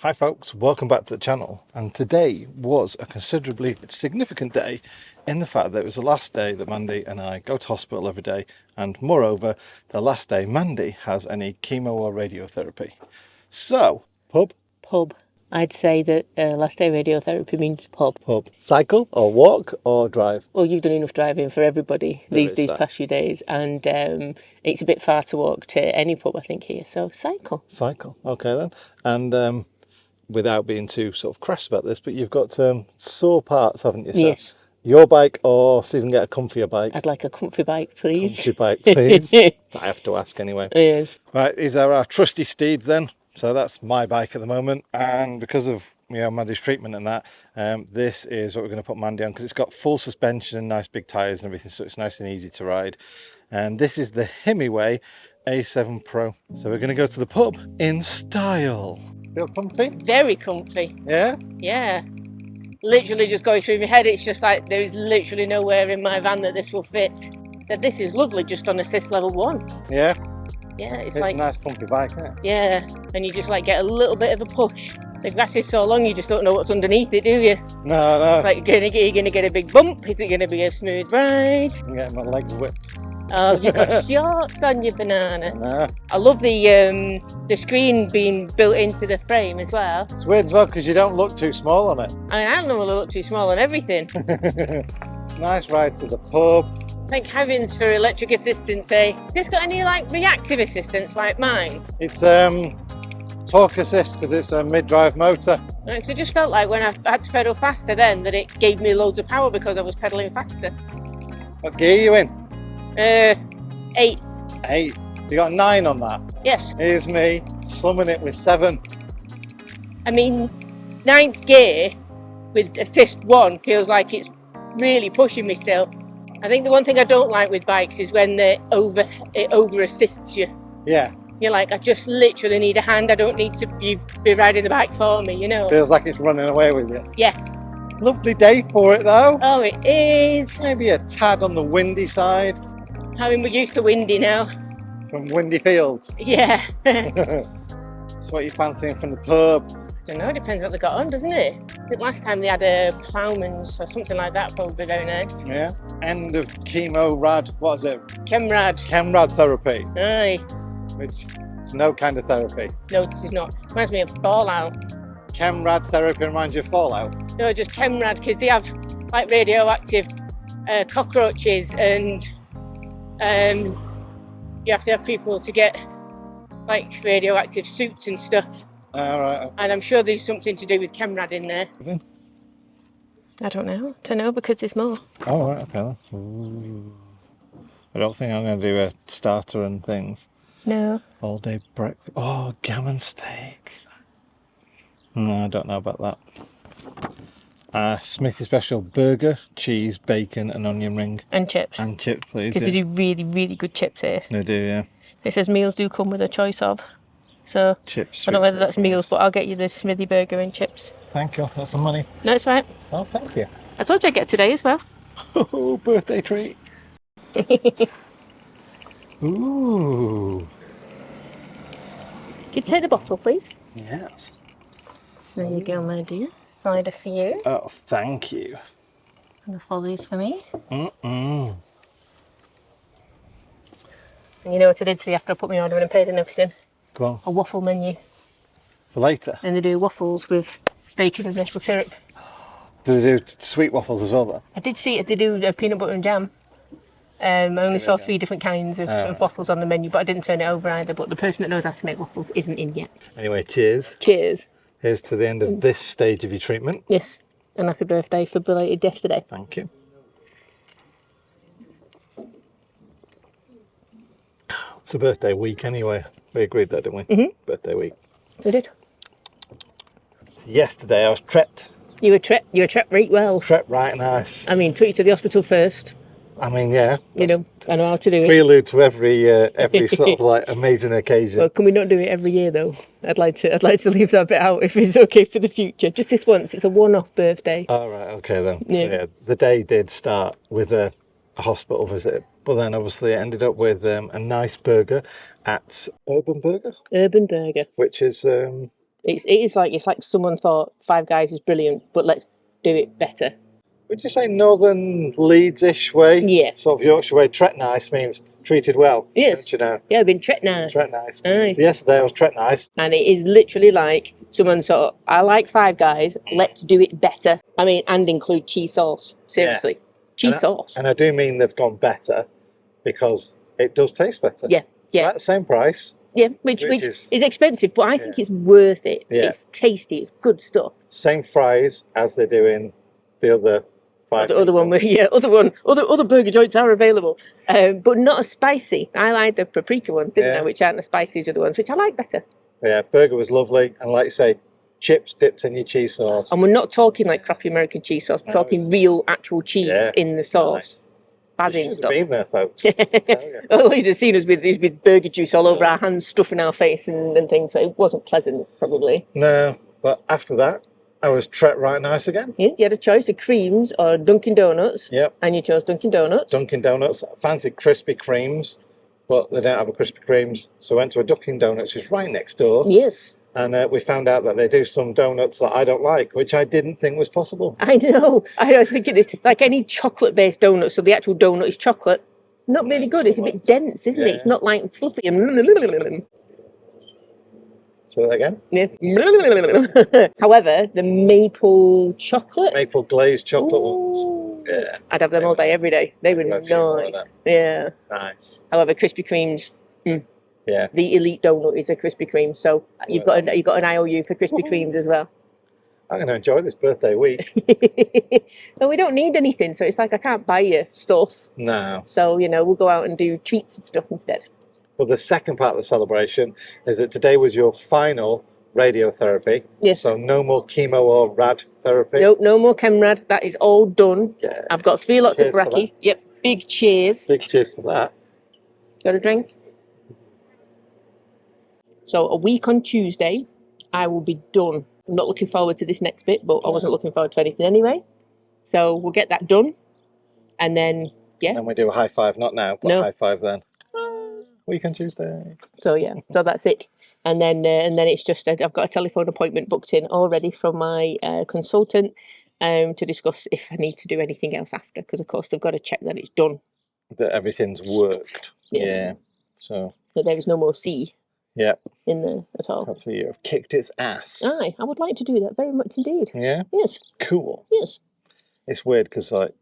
Hi folks, welcome back to the channel, and today was a considerably significant day in the fact that it was the last day that Mandy and I go to hospital every day, and moreover the last day Mandy has any chemo or radiotherapy. So, pub? Pub. I'd say that last day radiotherapy means pub. Pub. Cycle or walk or drive? Well, you've done enough driving for everybody these past few days, and it's a bit far to walk to any pub, I think, here, so cycle. Cycle, okay then. And without being too sort of crass about this, but you've got sore parts, haven't you? So yes. Your bike, or see if you can get a comfier bike? I'd like a comfy bike, please. Comfy bike, please. I have to ask anyway. Yes. Right, these are our trusty steeds then. So that's my bike at the moment, and because of Mandy's treatment and that, this is what we're going to put Mandy on, because it's got full suspension and nice big tyres and everything, so it's nice and easy to ride. And this is the Himiway A7 Pro. So we're going to go to the pub in style. Feel comfy? Very comfy. Yeah? Yeah. Literally just going through my head, it's just like there is literally nowhere in my van that this will fit. So this is lovely just on assist level 1. Yeah? Yeah, it's a like nice comfy bike, isn't it? Yeah, and you just like get a little bit of a push. The grass is so long you just don't know what's underneath it, do you? No, no. Like you're gonna get a big bump. Is it gonna be a smooth ride? I'm getting my legs whipped. Oh, you've got shorts on your banana. No. I love the screen being built into the frame as well. It's weird as well because you don't look too small on it. I mean, I don't want to look too small on everything. Nice ride to the pub. Thank heavens for electric assistance, eh? Has this got any like reactive assistance like mine? It's torque assist because it's a mid-drive motor. Because it just felt like when I had to pedal faster then that it gave me loads of power because I was pedaling faster. What gear are you in? 8. 8. You got 9 on that? Yes. Here's me slumming it with 7. I mean, 9th gear with assist 1 feels like it's really pushing me still. I think the one thing I don't like with bikes is when it over assists you. Yeah. You're like, I just literally need a hand. I don't need to be riding the bike for me, you know. Feels like it's running away with you. Yeah. Lovely day for it though. Oh, it is. Maybe a tad on the windy side. I mean, we're used to windy now. From windy fields. Yeah. That's what you're fancying from the pub. I don't know, it depends what they got on, doesn't it? I think last time they had a ploughman's or something like that, probably very nice. Yeah. End of chemo rad, what is it? Chem Radiotherapy. Aye. Which is no kind of therapy. No, this is not. Reminds me of Fallout. Chem Radiotherapy reminds you of Fallout? No, just Chem Rad, because they have like radioactive cockroaches, and you have to have people to get like radioactive suits and stuff. Right. And I'm sure there's something to do with Chem Rad in there. I don't know because there's more. Oh, right, okay. Ooh. I don't think I'm going to do a starter and things. No. All day breakfast. Oh, gammon steak. No, I don't know about that. Smithy special burger, cheese, bacon and onion ring. And chips. And chips, please. Because they do really, really good chips here. They do, yeah. It says meals do come with a choice of. So, chips. I don't know whether that's meals, but I'll get you the Smithy burger and chips. Thank you, that's some money. No, it's right. Oh, thank you. I told you I'd get today as well. Oh, birthday treat. Ooh. Could you take the bottle, please? Yes. There you go, my dear. Cider for you. Oh, thank you. And the fuzzies for me. Mm-mm. And you know what I did see after I put my order in and paid and everything? Go on. A waffle menu. For later? And they do waffles with bacon and maple syrup. Do they do sweet waffles as well though? I did see it, they do peanut butter and jam. I only saw 3 different kinds of waffles on the menu, but I didn't turn it over either. But the person that knows how to make waffles isn't in yet. Anyway, cheers. Cheers. Here's to the end of this stage of your treatment. Yes, and happy birthday for belated yesterday. Thank you. It's a birthday week anyway. We agreed that, didn't we? Mm-hmm. Birthday week. We did. Yesterday I was trepped. You were trepped right well. Trepped right nice. I mean, took you to the hospital first. I mean, yeah. You know, I know how to do it. Prelude to every sort of like amazing occasion. Well, can we not do it every year though? I'd like to leave that bit out if it's okay for the future. Just this once. It's a one-off birthday. All right. Okay then. Yeah. So yeah, the day did start with a hospital visit, but then obviously it ended up with a nice burger at Urban Burger. Urban Burger. Which is It's like someone thought Five Guys is brilliant, but let's do it better. Would you say Northern Leeds-ish way? Yeah. Sort of Yorkshire way. Tret nice means treated well. Yes. Don't you know? Yeah, I've been tret nice. Tret nice. Aye. So yesterday I was tret nice. And it is literally like someone sort of, I like Five Guys, let's do it better. I mean, and include cheese sauce. Seriously. Cheese sauce. And I do mean they've gone better because it does taste better. Yeah. It's about the same price. Yeah, which is expensive, but I think it's worth it. Yeah. It's tasty, it's good stuff. Same fries as they do in the other five. Other burger joints are available, but not as spicy. I like the paprika ones, didn't I? Which aren't as spicy as the other ones, which I like better. Yeah, burger was lovely, and like you say, chips dipped in your cheese sauce. And we're not talking like crappy American cheese sauce. We're talking real, actual cheese in the sauce. Buzzing stuff. Been there, folks. Well, you'd have seen us with burger juice all over our hands, stuffing our face and things. So it wasn't pleasant, probably. No, but after that, I was tret right nice again. Yeah, you had a choice of creams or Dunkin' Donuts. Yep. And you chose Dunkin' Donuts. Dunkin' Donuts. I fancied Krispy Kremes, but they don't have a Krispy Kremes. So I went to a Dunkin' Donuts, which is right next door. Yes. And we found out that they do some donuts that I don't like, which I didn't think was possible. I know. I was thinking this, like any chocolate-based donut, so the actual donut is chocolate. Not really good. It's a bit dense, isn't it? It's not like fluffy and... Say that again? Yeah. However, the maple chocolate... Maple glazed chocolate ones. Yeah. I'd have them all day, every day. They were nice. Yeah. Nice. However, Krispy Kremes... Yeah. The elite donut is a Krispy Kreme, so you've got an IOU for Krispy Kremes as well. I'm going to enjoy this birthday week. Well, we don't need anything, so it's like I can't buy you stuff. No. So, you know, we'll go out and do treats and stuff instead. Well, the second part of the celebration is that today was your final radiotherapy. Yes. So no more chemo or rad therapy. Nope, no more chemrad. That is all done. Yeah. I've got 3 lots of brachy. Yep, big cheers. Big cheers for that. Got a drink? So a week on Tuesday, I will be done. I'm not looking forward to this next bit, but I wasn't looking forward to anything anyway. So we'll get that done. And then, yeah. And we do a high five, not now, but high five then. Week on Tuesday. So yeah, so that's it. And then it's just, I've got a telephone appointment booked in already from my consultant to discuss if I need to do anything else after. Because of course they've got to check that it's done. That everything's worked. Yes. Yeah. So. That there is no more C. Yeah. In there at all. Hopefully you've kicked its ass. Aye, I would like to do that very much indeed. Yeah? Yes. Cool. Yes. It's weird because like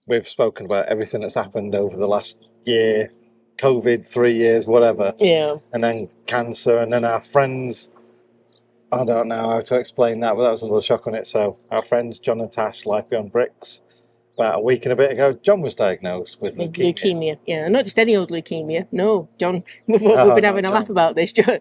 we've spoken about everything that's happened over the last year, COVID, 3 years, whatever. Yeah. And then cancer, and then our friends, I don't know how to explain that, but that was another shock on it. So our friends, John and Tash, Life Beyond Bricks, about a week and a bit ago, John was diagnosed with leukemia. Yeah, not just any old leukemia. No, John, we've been having a laugh about this. John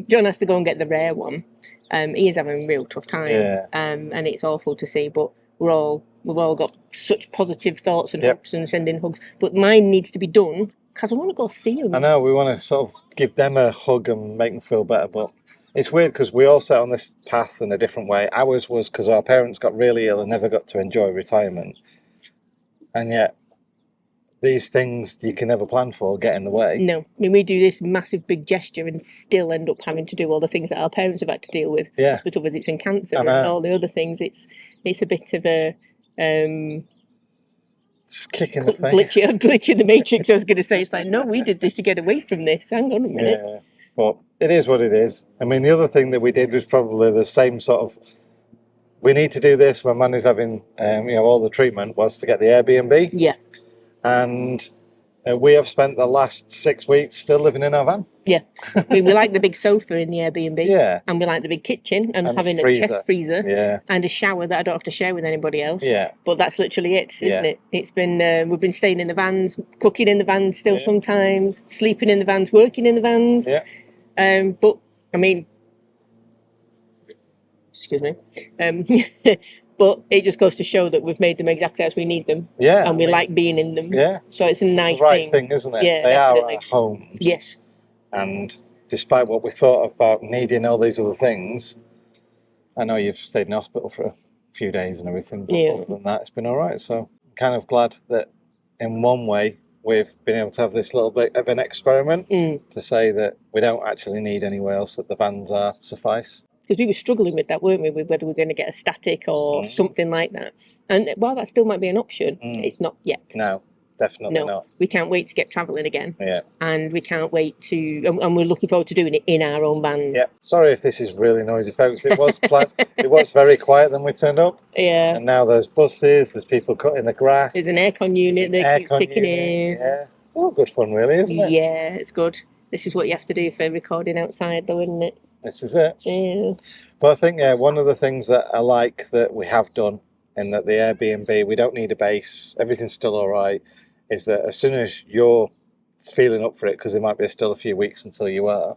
has to go and get the rare one. He is having a real tough time. Yeah. And it's awful to see, but we've all got such positive thoughts and hopes and sending hugs. But mine needs to be done because I want to go see him. I know, we want to sort of give them a hug and make them feel better, but it's weird because we all set on this path in a different way. Ours was because our parents got really ill and never got to enjoy retirement. And yet, these things you can never plan for get in the way. No. I mean, we do this massive big gesture and still end up having to do all the things that our parents have had to deal with. Yeah. Hospital visits and cancer and all the other things. It's a bit of a... Just kicking the face. Glitch in the matrix, I was going to say. It's like, no, we did this to get away from this. Hang on a minute. Yeah, but it is what it is. I mean, the other thing that we did was probably the same sort of... We need to do this when Mandy's having, all the treatment, was to get the Airbnb. Yeah. And we have spent the last 6 weeks still living in our van. Yeah. we like the big sofa in the Airbnb. Yeah. And we like the big kitchen and having a chest freezer. Yeah. And a shower that I don't have to share with anybody else. Yeah. But that's literally it, isn't it? It's been, we've been staying in the vans, cooking in the vans still sometimes, sleeping in the vans, working in the vans. Yeah. But, I mean... Excuse me. But it just goes to show that we've made them exactly as we need them. Yeah. And we like being in them. Yeah. So it's a nice it's the right thing, isn't it? Yeah, they definitely. are our homes. Yes. And despite what we thought about needing all these other things, I know you've stayed in hospital for a few days and everything, but other than that, it's been all right. So I'm kind of glad that in one way we've been able to have this little bit of an experiment to say that we don't actually need anywhere else, that the vans are suffice. because we were struggling with that, weren't we? With whether we were going to get a static or something like that. And while that still might be an option, it's not yet. No, definitely not. We can't wait to get travelling again. Yeah. And we can't wait to, and we're looking forward to doing it in our own vans. Yeah. Sorry if this is really noisy, folks. It was it was very quiet when we turned up. Yeah. And now there's buses, there's people cutting the grass. There's an aircon unit that keeps kicking in. Yeah. It's all good fun, really, isn't it? Yeah, it's good. This is what you have to do for recording outside, though, isn't it? This is it. Yeah. But I think, one of the things that I like that we have done, in that the Airbnb, we don't need a base, everything's still all right, is that as soon as you're feeling up for it, because there might be still a few weeks until you are,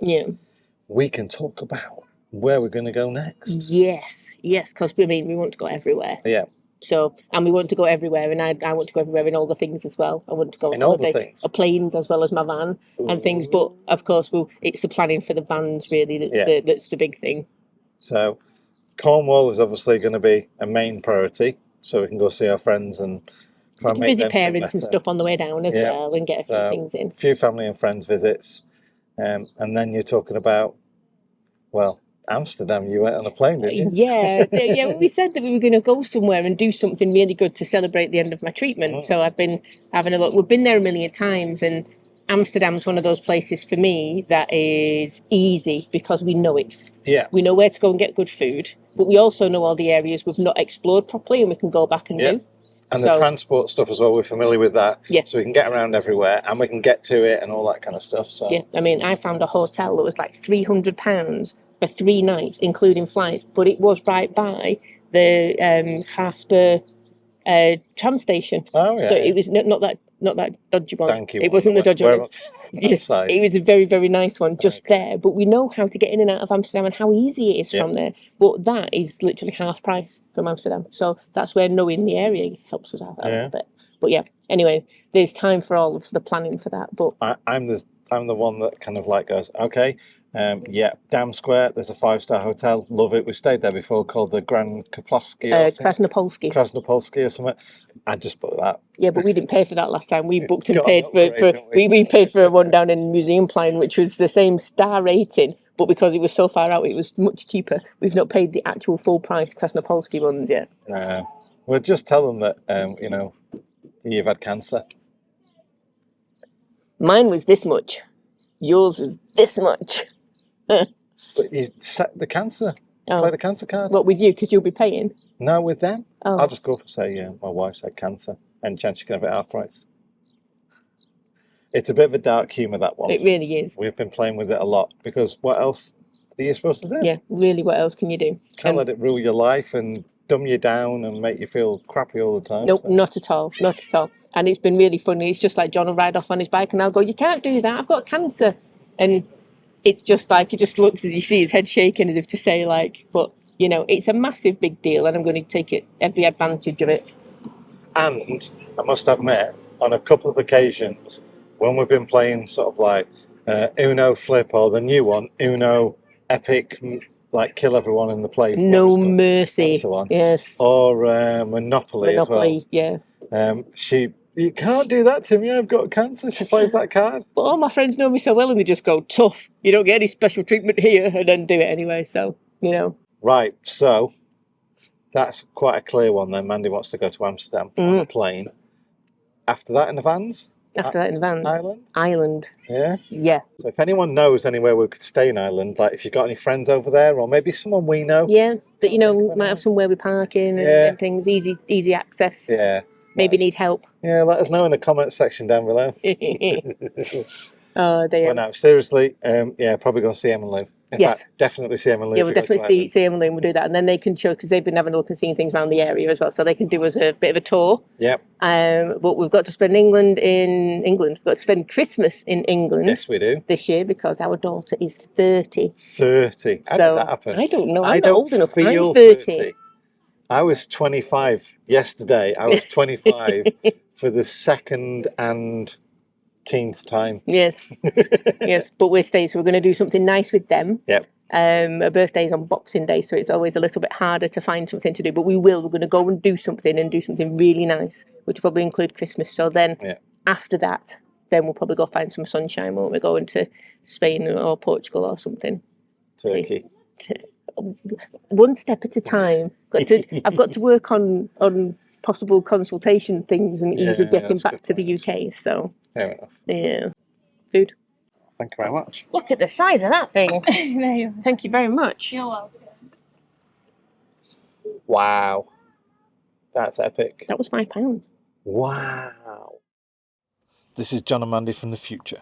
we can talk about where we're going to go next. Yes, because we want to go everywhere. Yeah. So, and we want to go everywhere, and I want to go everywhere in all the things as well. I want to go in all the things, planes as well as my van and things. But of course, it's the planning for the vans really that's the big thing. So, Cornwall is obviously going to be a main priority, so we can go see our friends and try and make visit parents and stuff on the way down as well, and get a few things in. A few family and friends visits, and then you're talking about, well, Amsterdam. You went on a plane, didn't you? Yeah. We said that we were going to go somewhere and do something really good to celebrate the end of my treatment. So I've been having a look. We've been there a million times, and Amsterdam's one of those places for me that is easy because we know it. Yeah. We know where to go and get good food, but we also know all the areas we've not explored properly, and we can go back and do. And the transport stuff as well, we're familiar with that. Yeah. So we can get around everywhere and we can get to it and all that kind of stuff. So yeah, I found a hotel that was like £300 for 3 nights, including flights, but it was right by the Harper tram station. Oh yeah. So it was not that dodgy one. Thank you. It wasn't the dodgy one. Yes, it was a very, very nice one just there. But we know how to get in and out of Amsterdam and how easy it is from there. But that is literally half price from Amsterdam. So that's where knowing the area helps us out a little bit. But yeah, anyway, there's time for all of the planning for that. But I'm the one that kind of like goes, okay, Dam Square, there's a 5-star hotel, love it. We stayed there before, called the Grand Kapolsky or Krasnopolsky or something. I just booked that. Yeah, but we didn't pay for that last time. We booked and paid we paid for a one down in Museum Plain, which was the same star rating, but because it was so far out, it was much cheaper. We've not paid the actual full price Krasnopolsky ones yet. No, we'll just tell them that you've had cancer. Mine was this much. Yours was this much. But you set the cancer. Play the cancer card. What, with you? Because you'll be paying? No, with them. Oh. I'll just go up and say, my wife's had cancer. And chance you can have it half price. It's a bit of a dark humour, that one. It really is. We've been playing with it a lot. Because what else are you supposed to do? Yeah, really, what else can you do? Can't let it rule your life and dumb you down and make you feel crappy all the time. Nope, not at all. Not at all. And it's been really funny. It's just like John will ride off on his bike and I'll go, you can't do that, I've got cancer. And it's just like, he just looks as you see his head shaking as if to say like, but, it's a massive big deal and I'm going to take every advantage of it. And I must admit, on a couple of occasions, when we've been playing sort of like Uno Flip or the new one, Uno Epic, like kill everyone in the play. No mercy. That's the one. Yes. Or Monopoly as well. Yeah. You can't do that to me, I've got cancer. She plays that card. But all my friends know me so well and they just go, tough. You don't get any special treatment here, and then do it anyway. So, Right, so that's quite a clear one then. Mandy wants to go to Amsterdam on a plane. After that in the vans? After that in the vans? Ireland. Yeah? Yeah. So if anyone knows anywhere we could stay in Ireland, like if you've got any friends over there, or maybe someone we know. Yeah, that might have somewhere with parking and things, easy access. Yeah. Maybe need help. Yeah, let us know in the comments section down below. Oh, dear. Well, no, seriously, probably go see Em and Lou. In fact, definitely see Em and Lou. Yeah, we'll definitely see Em and Lou and we'll do that. And then they can show, because they've been having a look and seeing things around the area as well, so they can do us a bit of a tour. Yep. But we've got to spend England in England. We've got to spend Christmas in England. Yes, we do. This year, because our daughter is 30. 30. How did that happen? I don't know. I'm not old enough. I'm 30. I was 25 yesterday. I was 25 for the 2nd and 10th time. Yes. Yes, but we're staying, so we're going to do something nice with them. Yep. Her birthday's on Boxing Day, so it's always a little bit harder to find something to do. But we're going to go and do something really nice, which will probably include Christmas. So then after that, then we'll probably go find some sunshine, won't we? Going to Spain or Portugal or something. Turkey. one step at a time. I've got to work on possible consultation things and ease of getting that's back to good the point. UK. So Fair enough. yeah, food. Thank you very much. Look at the size of that thing. There you are. Thank you very much. You're welcome. Wow. That's epic. That was £5. Wow. This is John and Mandy from the future.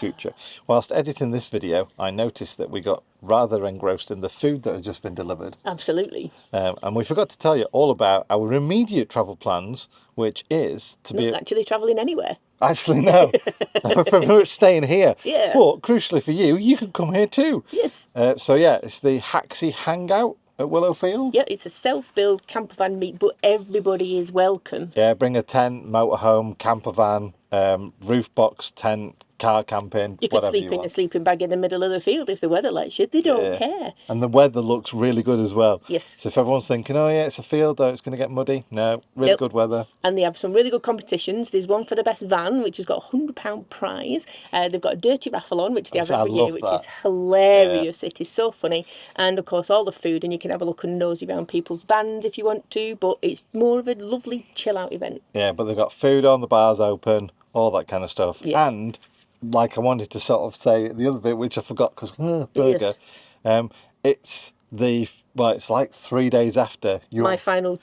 Future. Whilst editing this video, I noticed that we got rather engrossed in the food that had just been delivered. Absolutely. And we forgot to tell you all about our immediate travel plans, which is to be... Not actually travelling anywhere. Actually, no. We're pretty much staying here. Yeah. But crucially for you, you can come here too. Yes. So yeah, it's the Haxie Hangout at Willowfield. Yeah, it's a self-build campervan meet, but everybody is welcome. Yeah, bring a tent, motorhome, campervan, roof box, tent, car camping, You could whatever sleep you in want. a sleeping bag in the middle of the field if the weather lets you. They don't care. And the weather looks really good as well. Yes. So if everyone's thinking, oh yeah, it's a field though, it's going to get muddy. No, really Nope. good weather. And they have some really good competitions. There's one for the best van, which has got a £100 prize. They've got a dirty raffle on, which they have I every love year, which that. is hilarious. It is so funny. And of course, all the food, and you can have a look and nosy around people's vans if you want to, but it's more of a lovely chill out event. Yeah, but they've got food on, the bars open, all that kind of stuff. Yeah. And like I wanted to sort of say the other bit, which I forgot because burger, Yes. it's like 3 days after your... My final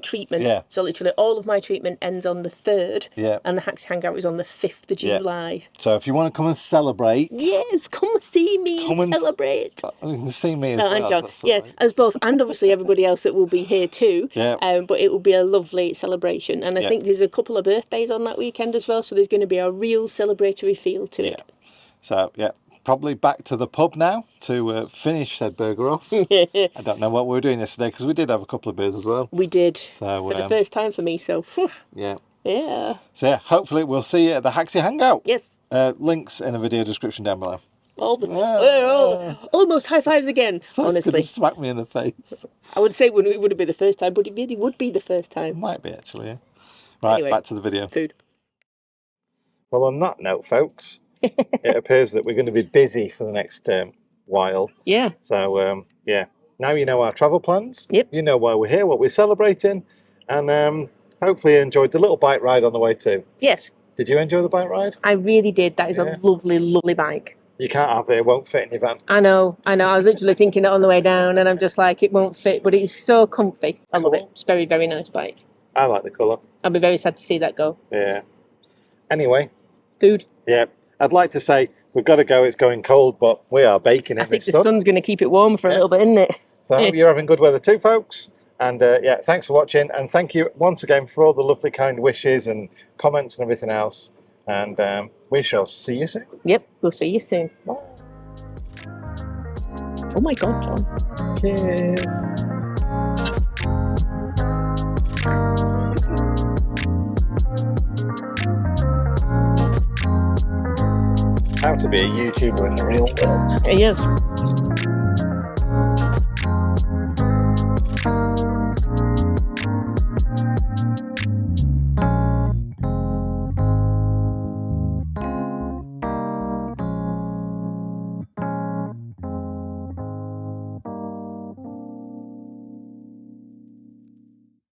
treatment. Yeah. So literally all of my treatment ends on the 3rd. Yeah. And the Haxie Hangout is on the 5th of Yeah. July. So if you want to come and celebrate, Yes, come and see me and celebrate. you can see me as Oh, well. and John, that's yeah, all right. as both, and obviously everybody else that will be here too. Yeah. But it will be a lovely celebration, and I Yeah. think there's a couple of birthdays on that weekend as well, so there's going to be a real celebratory feel to it. So yeah, probably back to the pub now to finish said burger off. I don't know what we were doing yesterday because we did have a couple of beers as well. We did So for the first time for me, so phew, yeah. yeah. So yeah, hopefully we'll see you at the Haxie Hangout. Yes, Links in the video description down below. almost high fives again. Honestly, Just smack me in the face. I would say it wouldn't be the first time, but it really would be the first time. Might be actually. Yeah. Right, Anyway. back to the video. Food. Well, on that note, folks, it appears that we're going to be busy for the next while. Yeah. So yeah, now you know our travel plans. Yep. You know why we're here, what we're celebrating, and hopefully you enjoyed the little bike ride on the way too. Yes, Did you enjoy the bike ride? I really did. That is Yeah. a lovely, lovely bike. You can't have it; it won't fit in your van. I know. I was literally thinking it on the way down, and I'm just like, it won't fit, but it's so comfy. I love it. It's a very, very nice bike. I like the colour. I'll be very sad to see that go. Yeah. Anyway, Food. yeah, I'd like to say we've got to go. It's going cold, but we are baking I in think this the sun. sun's going to keep it warm for a little bit, isn't it? So I hope you're having good weather too, folks. And yeah, thanks for watching, and thank you once again for all the lovely, kind wishes and comments and everything else. And we shall see you soon. Yep, we'll see you soon. Bye. Oh my God, John. Cheers. How to be a YouTuber in the real world. Yes.